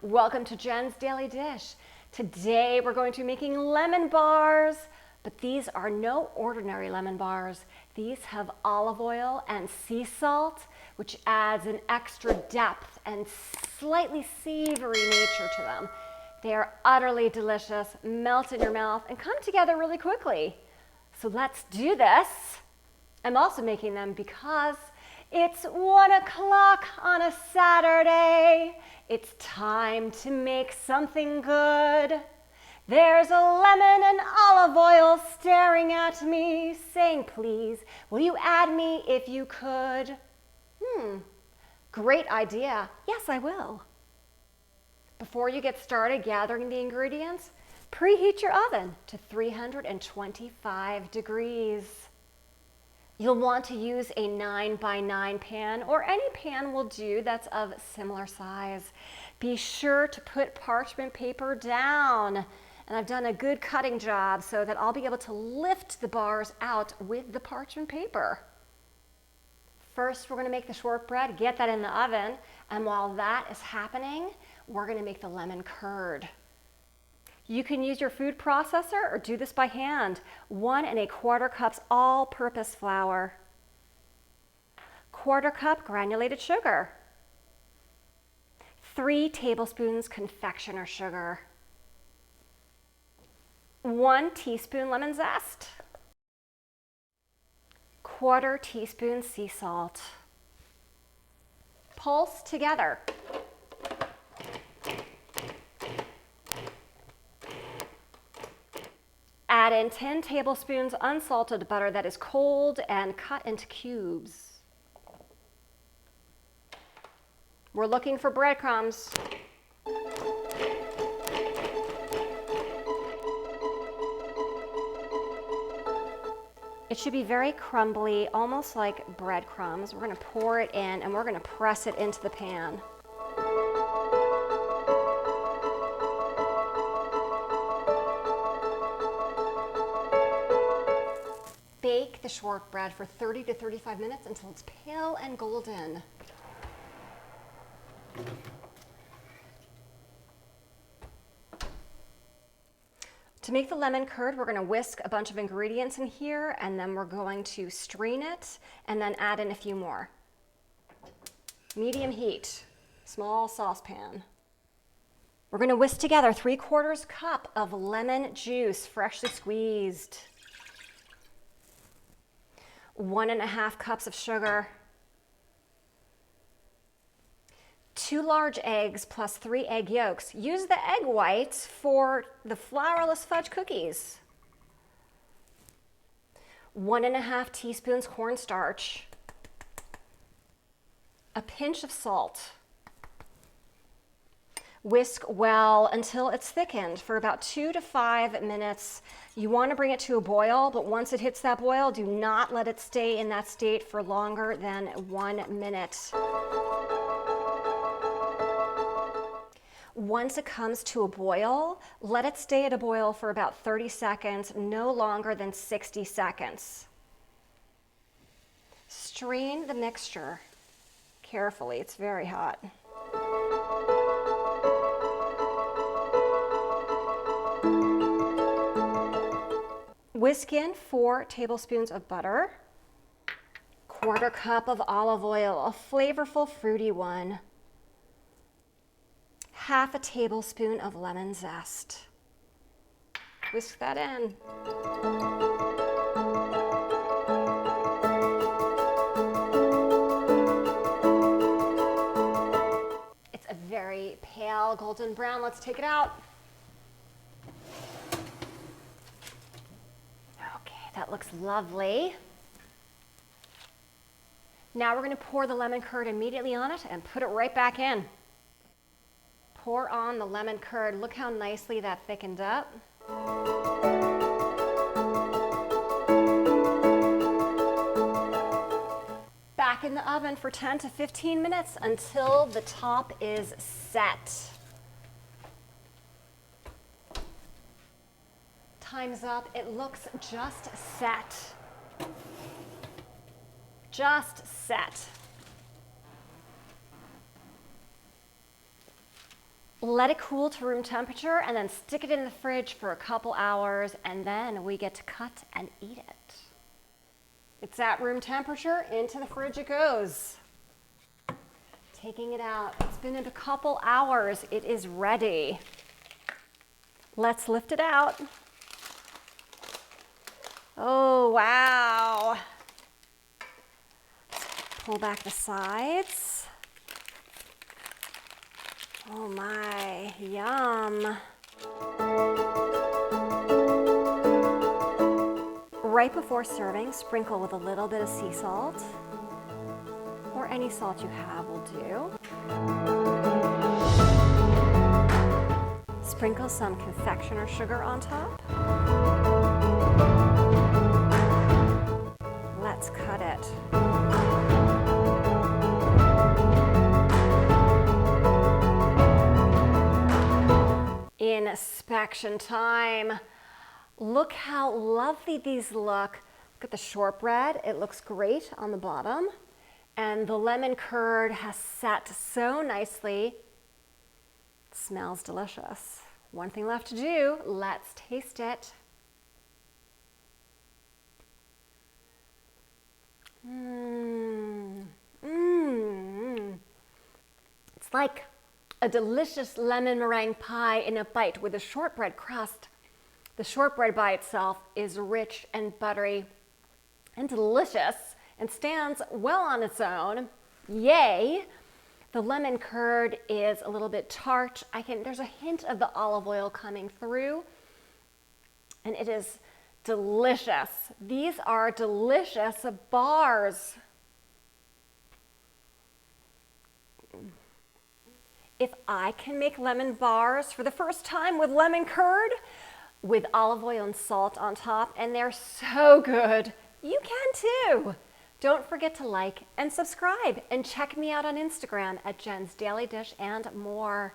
Welcome to Jen's Daily Dish. Today we're going to be making lemon bars, but these are no ordinary lemon bars. These have olive oil and sea salt, which adds an extra depth and slightly savory nature to them. They are utterly delicious, melt in your mouth, and come together really quickly. So let's do this. I'm also making them because it's 1 o'clock on a Saturday. It's time to make something good. There's a lemon and olive oil staring at me, saying, please, will you add me if you could? Great idea. Yes, I will. Before you get started gathering the ingredients, preheat your oven to 325 degrees. You'll want to use a 9x9 pan, or any pan will do that's of similar size. Be sure to put parchment paper down. And I've done a good cutting job so that I'll be able to lift the bars out with the parchment paper. First, we're going to make the shortbread, get that in the oven, and while that is happening, we're going to make the lemon curd. You can use your food processor or do this by hand. 1 1/4 cups all-purpose flour. 1/4 cup granulated sugar. 3 tablespoons confectioner sugar. 1 teaspoon lemon zest. 1/4 teaspoon sea salt. Pulse together. Add in 10 tablespoons unsalted butter that is cold and cut into cubes. We're looking for breadcrumbs. It should be very crumbly, almost like breadcrumbs. We're going to pour it in and we're going to press it into the pan. Bake the shortbread for 30 to 35 minutes until it's pale and golden. To make the lemon curd, we're going to whisk a bunch of ingredients in here, and then we're going to strain it and then add in a few more. Medium heat, small saucepan. We're going to whisk together 3/4 cup of lemon juice, freshly squeezed. 1 1/2 cups of sugar. 2 large eggs plus 3 egg yolks. Use the egg whites for the flourless fudge cookies. 1 1/2 teaspoons cornstarch. A pinch of salt. Whisk well until it's thickened for about 2 to 5 minutes. You want to bring it to a boil, but once it hits that boil, do not let it stay in that state for longer than 1 minute. Once it comes to a boil, let it stay at a boil for about 30 seconds, no longer than 60 seconds. Strain the mixture carefully. It's very hot. Whisk in 4 tablespoons of butter, 1/4 cup of olive oil, a flavorful fruity one, 1/2 tablespoon of lemon zest. Whisk that in. It's a very pale golden brown. Let's take it out. That looks lovely. Now we're going to pour the lemon curd immediately on it and put it right back in. Pour on the lemon curd. Look how nicely that thickened up. Back in the oven for 10 to 15 minutes until the top is set. Time's up. It looks just set. Just set. Let it cool to room temperature and then stick it in the fridge for a couple hours, and then we get to cut and eat it. It's at room temperature, into the fridge it goes. Taking it out, it's been in a couple hours, it is ready. Let's lift it out. Oh, wow. Pull back the sides. Oh my, yum. Right before serving, sprinkle with a little bit of sea salt, or any salt you have will do. Sprinkle some confectioner sugar on top. Let's cut it. Inspection time. Look how lovely these look. Look at the shortbread. It looks great on the bottom. And the lemon curd has set so nicely. It smells delicious. One thing left to do. Let's taste it. It's like a delicious lemon meringue pie in a bite with a shortbread crust. The shortbread by itself is rich and buttery and delicious and stands well on its own. Yay! The lemon curd is a little bit tart. There's a hint of the olive oil coming through, and it is delicious. These are delicious bars. If I can make lemon bars for the first time with lemon curd, with olive oil and salt on top, and they're so good, you can too. Don't forget to like and subscribe, and check me out on Instagram at Jen's Daily Dish and more.